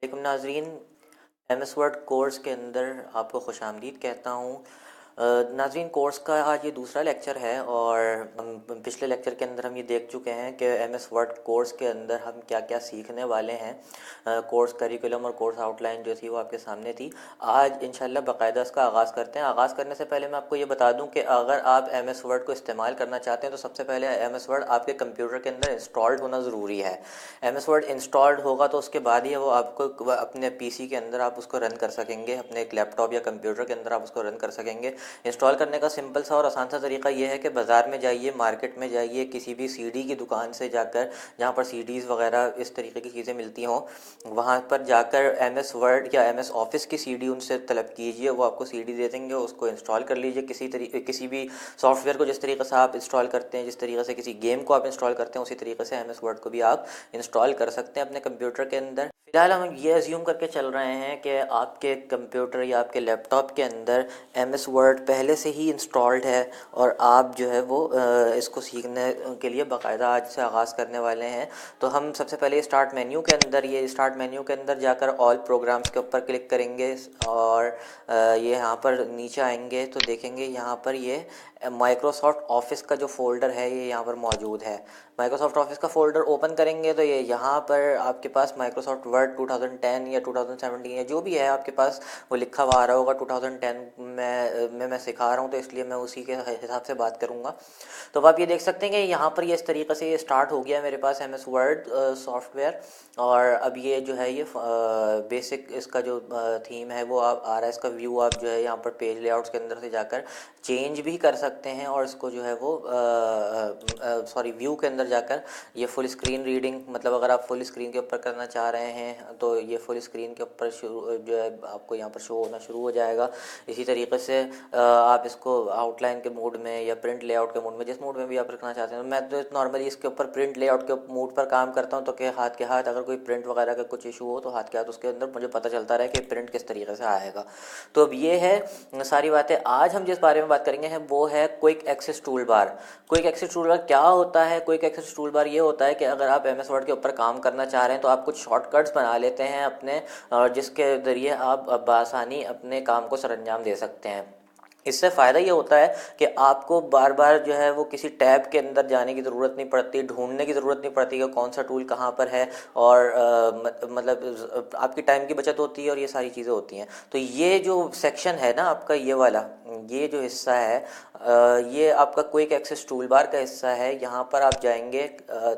वालेकुम नाजरीन। M S word course के अंदर आपको खुशामदीद कहता हूँ। नाजरीन, कोर्स का आज ये दूसरा लेक्चर है और हम पिछले लेक्चर के अंदर हम ये देख चुके हैं कि एम एस वर्ड कोर्स के अंदर हम क्या क्या सीखने वाले हैं। कोर्स करिकुलम और कोर्स आउटलाइन जो थी वो आपके सामने थी। आज इंशाल्लाह बाकायदा इसका आगाज़ करते हैं। आगाज़ करने से पहले मैं आपको ये बता दूं कि अगर आप एम एस वर्ड को इस्तेमाल करना चाहते हैं तो सबसे पहले एम एस वर्ड आपके कंप्यूटर के अंदर इंस्टॉल्ड होना ज़रूरी है। एम एस वर्ड इंस्टॉल्ड होगा तो उसके बाद ही वो आपको अपने पीसी के अंदर आप उसको रन कर सकेंगे, अपने एक लैपटॉप या कंप्यूटर के अंदर आप उसको रन कर सकेंगे। इंस्टॉल करने का सिंपल सा और आसान सा तरीका ये है कि बाज़ार में जाइए, मार्केट में जाइए, किसी भी सीडी की दुकान से जाकर, जहाँ पर सीडीज़ वगैरह इस तरीके की चीज़ें मिलती हों, वहाँ पर जाकर एम एस वर्ड या एम एस ऑफिस की सीडी उनसे तलब कीजिए। वो आपको सीडी दे देंगे, उसको इंस्टॉल कर लीजिए। किसी भी सॉफ्टवेयर को जिस तरीके से आप इंस्टॉल करते हैं, जिस तरीके से किसी गेम को आप इंस्टॉल करते हैं, उसी तरीके से एम एस वर्ड को भी आप इंस्टॉल कर सकते हैं अपने कंप्यूटर के अंदर। फिलहाल हम ये अज्यूम करके चल रहे हैं कि आपके कंप्यूटर या आपके लैपटॉप के अंदर एम एस वर्ड पहले से ही इंस्टॉल्ड है और आप जो है वो इसको सीखने के लिए बाकायदा आज से आगाज़ करने वाले हैं। तो हम सबसे पहले स्टार्ट मेन्यू के अंदर जाकर ऑल प्रोग्राम्स के ऊपर क्लिक करेंगे और ये यहाँ पर नीचे आएंगे तो देखेंगे यहाँ पर ये माइक्रोसॉफ्ट ऑफिस का जो फ़ोल्डर है ये यहाँ पर मौजूद है। माइक्रोसॉफ्ट ऑफिस का फ़ोल्डर ओपन करेंगे तो ये यहाँ पर आपके पास माइक्रोसॉफ्ट वर्ड 2010 या 2017 या जो भी है आपके पास वो लिखा हुआ आ रहा होगा। 2010 में मैं सिखा रहा हूँ तो इसलिए मैं उसी के हिसाब से बात करूँगा। तो अब आप ये देख सकते हैं कि यहाँ पर ये इस तरीके से ये स्टार्ट हो गया मेरे पास एम एस वर्ड सॉफ्टवेयर। और अब ये जो है ये बेसिक इसका जो थीम है वो आप आ रहा है। इसका व्यू आप जो है यहाँ पर पेज लेआउट्स के अंदर से जाकर चेंज भी कर सकते हैं और इसको जो है वो सॉरी व्यू के अंदर जाकर ये फुल स्क्रीन रीडिंग, मतलब अगर आप फुल स्क्रीन के ऊपर करना चाह रहे हैं तो ये फुल स्क्रीन के ऊपर शुरू जो है आपको यहाँ पर शो होना शुरू हो जाएगा। इसी तरीके से आप इसको आउटलाइन के मोड में या प्रिंट लेआउट के मोड में, जिस मोड में भी आप रखना चाहते हैं। मैं तो नॉर्मली इसके ऊपर प्रिंट लेआउट के मोड पर काम करता हूँ तो के हाथ अगर कोई प्रिंट वगैरह का कुछ इशू हो तो हाथ के हाथ उसके अंदर मुझे पता चलता रहे कि प्रिंट किस तरीके से आएगा। तो अब ये है सारी बातें। आज हम जिस बारे में बात करेंगे हैं वो है quick access tool bar. Quick access tool bar क्या होता है? क्विक एक्सेस टूल बार ये होता है कि अगर आप एम एस वर्ड के ऊपर काम करना चाह रहे हैं तो आप कुछ शॉर्टकट्स बना लेते हैं अपने, और जिसके ज़रिए आप बआसानी अपने काम को सरअंजाम दे सकते हैं। इससे फ़ायदा ये होता है कि आपको बार बार जो है वो किसी टैब के अंदर जाने की ज़रूरत नहीं पड़ती, ढूंढने की ज़रूरत नहीं पड़ती कि कौन सा टूल कहाँ पर है। और मतलब आपकी टाइम की बचत होती है और ये सारी चीज़ें होती हैं। तो ये जो सेक्शन है ना आपका, ये वाला ये जो हिस्सा है ये आपका क्विक एक्सेस टूल बार का हिस्सा है। यहाँ पर आप जाएंगे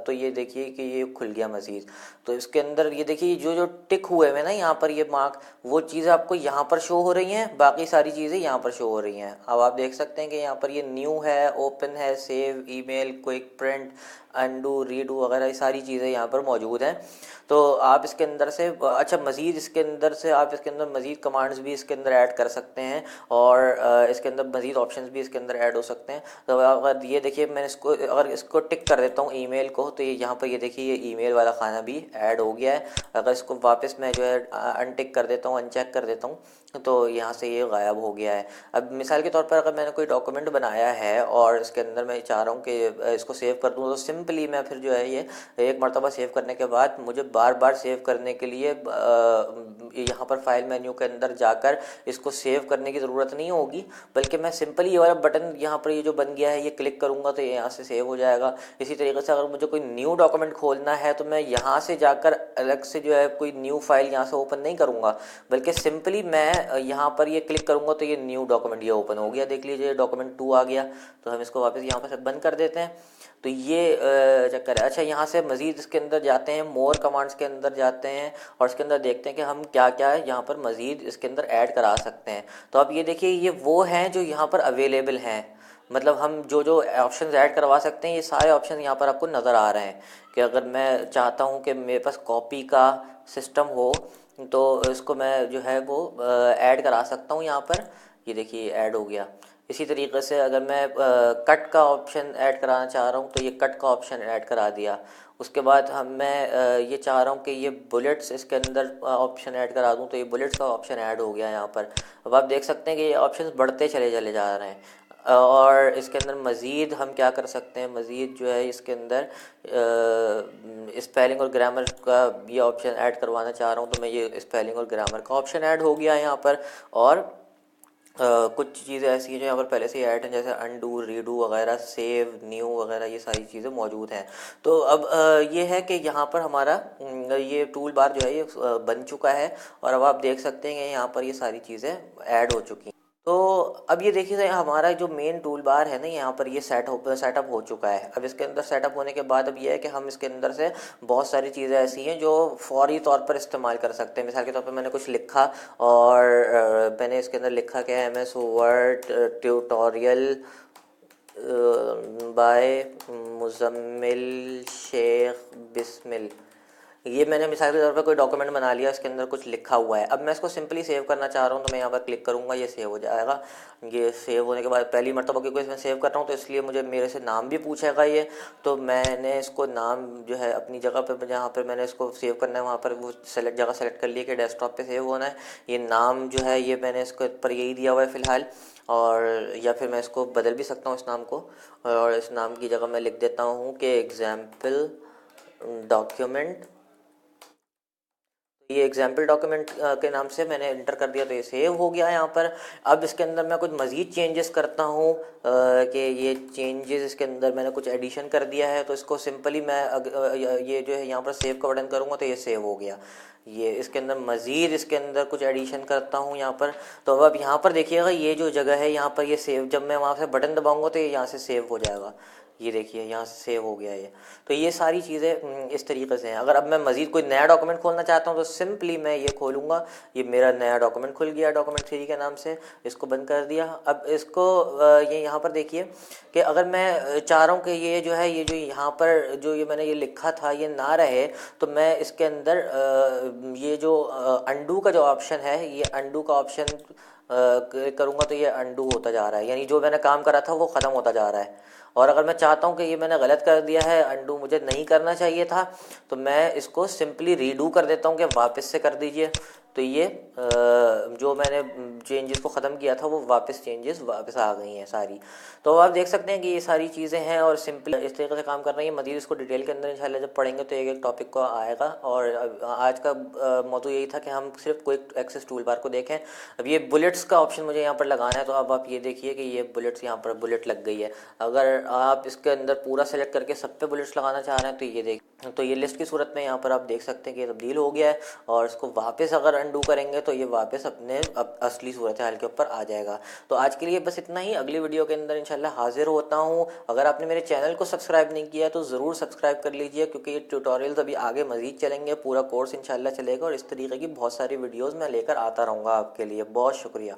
तो ये देखिए कि ये खुल गया मज़ीद। तो इसके अंदर ये देखिए जो जो टिक हुए हैं ना यहाँ पर ये मार्क, वो चीज़ें आपको यहाँ पर शो हो रही हैं, बाकी सारी चीज़ें यहाँ पर शो हो रही हैं। अब आप देख सकते हैं कि यहाँ पर ये न्यू है, ओपन है, save, email, quick print, undo, redo वगैरह ये सारी चीज़ें यहाँ पर मौजूद हैं। तो आप इसके अंदर से अच्छा मज़ीद इसके अंदर से आप इसके अंदर मज़ीद कमांड्स भी इसके अंदर ऐड कर सकते हैं और इसके अंदर मज़ीद ऑप्शंस भी इसके अंदर ऐड हो सकते हैं। तो अगर ये देखिए मैंने इसको अगर इसको टिक कर देता हूँ ईमेल को, तो ये यहाँ पर ये देखिए ये ईमेल वाला खाना भी ऐड हो गया है। अगर इसको वापस मैं जो है अनटिक कर देता हूँ, अनचेक कर देता हूँ, तो यहाँ से ये गायब हो गया है। अब मिसाल के तौर पर अगर मैंने कोई डॉक्यूमेंट बनाया है और इसके अंदर मैं चाह रहा हूँ कि इसको सेव कर दूँ, तो सिंपली मैं फिर जो है ये एक मरतबा सेव करने के बाद मुझे बार बार सेव करने के लिए यहाँ पर फाइल मेन्यू के अंदर जाकर इसको सेव करने की ज़रूरत नहीं होगी, बल्कि मैं सिंपली ये वाला बटन यहाँ पर ये जो बन गया है ये क्लिक करूँगा तो ये यहाँ से सेव हो जाएगा। इसी तरीके से अगर मुझे कोई न्यू डॉक्यूमेंट खोलना है तो मैं यहाँ से जाकर अलग से जो है कोई न्यू फाइल यहाँ से ओपन नहीं करूँगा, बल्कि सिंपली मैं यहाँ पर ये क्लिक करूँगा तो ये न्यू डॉक्यूमेंट ये ओपन हो गया। देख लीजिए डॉक्यूमेंट 2 आ गया। तो हम इसको वापस यहाँ पर से बंद कर देते हैं। तो ये चक्कर है। अच्छा, यहाँ से मज़ीद इसके अंदर जाते हैं, मोर कमांड्स के अंदर जाते हैं और इसके अंदर देखते हैं कि हम क्या क्या है यहाँ पर मज़ीद इसके अंदर ऐड करा सकते हैं। तो अब ये देखिए ये वो हैं जो यहाँ पर अवेलेबल हैं, मतलब हम जो जो ऑप्शंस ऐड करवा सकते हैं ये सारे ऑप्शन यहाँ पर आपको नज़र आ रहे हैं। कि अगर मैं चाहता हूँ कि मेरे पास कॉपी का सिस्टम हो तो इसको मैं जो है वो ऐड करा सकता हूँ यहाँ पर। ये देखिए ऐड हो गया। इसी तरीके से अगर मैं कट का ऑप्शन ऐड कराना चाह रहा हूँ तो ये कट का ऑप्शन ऐड करा दिया। उसके बाद मैं ये चाह रहा हूँ कि ये बुलेट्स इसके अंदर ऑप्शन ऐड करा दूँ, तो ये बुलेट्स का ऑप्शन ऐड हो गया यहाँ पर। अब आप देख सकते हैं कि ये ऑप्शंस बढ़ते चले चले जा रहे हैं। और इसके अंदर मज़ीद हम क्या कर सकते हैं, मज़ीद जो है इसके अंदर स्पेलिंग और ग्रामर का ये ऑप्शन ऐड करवाना चाह रहा हूँ, तो मैं ये स्पेलिंग और ग्रामर का ऑप्शन ऐड हो गया है यहाँ पर। और कुछ चीज़ें ऐसी हैं जो यहाँ पर पहले से ही ऐड हैं, जैसे अनडू, रीडू वगैरह, सेव, न्यू वगैरह, ये सारी चीज़ें मौजूद हैं। तो अब ये है कि यहाँ पर हमारा ये टूल बार जो है ये बन चुका है, और अब आप देख सकते हैं कि यहाँ पर ये सारी चीज़ें ऐड हो चुकी हैं। तो अब ये देखिए हमारा जो मेन टूल बार है ना, यहाँ पर ये सेटअप हो चुका है। अब इसके अंदर सेटअप होने के बाद अब ये है कि हम इसके अंदर से बहुत सारी चीज़ें ऐसी हैं जो फौरी तौर पर इस्तेमाल कर सकते हैं। मिसाल के तौर पर मैंने कुछ लिखा, और मैंने इसके अंदर लिखा क्या है, MS Word tutorial by Muzammil Shaikh Bismil. ये मैंने मिसाल के तौर पर कोई डॉक्यूमेंट बना लिया, इसके अंदर कुछ लिखा हुआ है। अब मैं इसको सिंपली सेव करना चाह रहा हूँ, तो मैं यहाँ पर क्लिक करूँगा, ये सेव हो जाएगा। ये सेव होने के बाद पहली मरतबा क्योंकि इसमें सेव कर रहा हूँ, तो इसलिए मुझे मेरे से नाम भी पूछेगा ये। तो मैंने इसको नाम जो है अपनी जगह पर जहाँ पर मैंने इसको सेव करना है वहाँ पर वो जगह सेलेक्ट कर लिया कि डेस्कटॉप पर सेव होना है। ये नाम जो है ये मैंने इसके ऊपर यही दिया हुआ है फ़िलहाल, और या फिर मैं इसको बदल भी सकता हूँ इस नाम को, और इस नाम की जगह मैं लिख देता हूँ कि एग्जाम्पल डॉक्यूमेंट। ये एग्जाम्पल डॉक्यूमेंट के नाम से मैंने इंटर कर दिया, तो ये सेव हो गया यहाँ पर। अब इसके अंदर मैं कुछ मज़ीद चेंजेस करता हूँ कि ये चेंजेस इसके अंदर मैंने कुछ एडिशन कर दिया है, तो इसको सिंपली मैं ये जो है यहाँ पर सेव का बटन करूँगा तो ये सेव हो गया। ये इसके अंदर मज़ीद इसके अंदर कुछ एडिशन करता हूँ यहाँ पर, तो अब यहाँ पर देखिएगा ये जो जगह है यहाँ पर ये सेव, जब मैं वहाँ से बटन दबाऊँगा तो ये यहाँ से सेव हो जाएगा। ये देखिए यहाँ से सेव हो गया ये। तो ये सारी चीज़ें इस तरीके से हैं। अगर अब मैं मज़ीद कोई नया डॉक्यूमेंट खोलना चाहता हूँ तो सिंपली मैं ये खोलूँगा, ये मेरा नया डॉक्यूमेंट खुल गया डॉक्यूमेंट 3 के नाम से, इसको बंद कर दिया। अब इसको ये यहाँ पर देखिए कि अगर मैं चाह रहा हूँ कि ये जो है ये जो यहाँ पर जो ये मैंने ये लिखा था ये ना रहे, तो मैं इसके अंदर ये जो अंडू का जो ऑप्शन है, ये अंडू का ऑप्शन करूँगा तो ये अंडू होता जा रहा है, यानी जो मैंने काम करा था वो ख़त्म होता जा रहा है। और अगर मैं चाहता हूँ कि ये मैंने गलत कर दिया है, अंडू मुझे नहीं करना चाहिए था, तो मैं इसको सिंपली रीडू कर देता हूँ कि वापस से कर दीजिए। तो ये जो मैंने चेंजेस को ख़त्म किया था वो चेंजेस वापस आ गई हैं सारी। तो आप देख सकते हैं कि ये सारी चीज़ें हैं और सिंपल इस तरीके से काम कर रही हैं। मज़ीद इसको डिटेल के अंदर इंशाल्लाह जब पढ़ेंगे तो एक एक टॉपिक को आएगा। और आज का मौजू यही था कि हम सिर्फ क्विक एक्सेस टूल बार को देखें। अब ये बुलेट्स का ऑप्शन मुझे यहाँ पर लगाना है, तो अब आप ये देखिए कि ये बुलेट्स यहाँ पर बुलेट लग गई है। अगर आप इसके अंदर पूरा सेलेक्ट करके सब पे बुलेट्स लगाना चाह रहे हैं तो ये देख, तो ये लिस्ट की सूरत में यहाँ पर आप देख सकते हैं कि ये तब्दील हो गया है। और इसको वापस अगर अंडू करेंगे तो ये वापस अपने असली सूरत हाल के ऊपर आ जाएगा। तो आज के लिए बस इतना ही, अगली वीडियो के अंदर इंशाल्लाह हाजिर होता हूँ। अगर आपने मेरे चैनल को सब्सक्राइब नहीं किया तो ज़रूर सब्सक्राइब कर लीजिए, क्योंकि ये ट्यूटोरियल्स अभी आगे मज़ीद चलेंगे, पूरा कोर्स इंशाल्लाह चलेगा और इस तरीके की बहुत सारी वीडियोज़ मैं लेकर आता रहूँगा आपके लिए। बहुत शुक्रिया।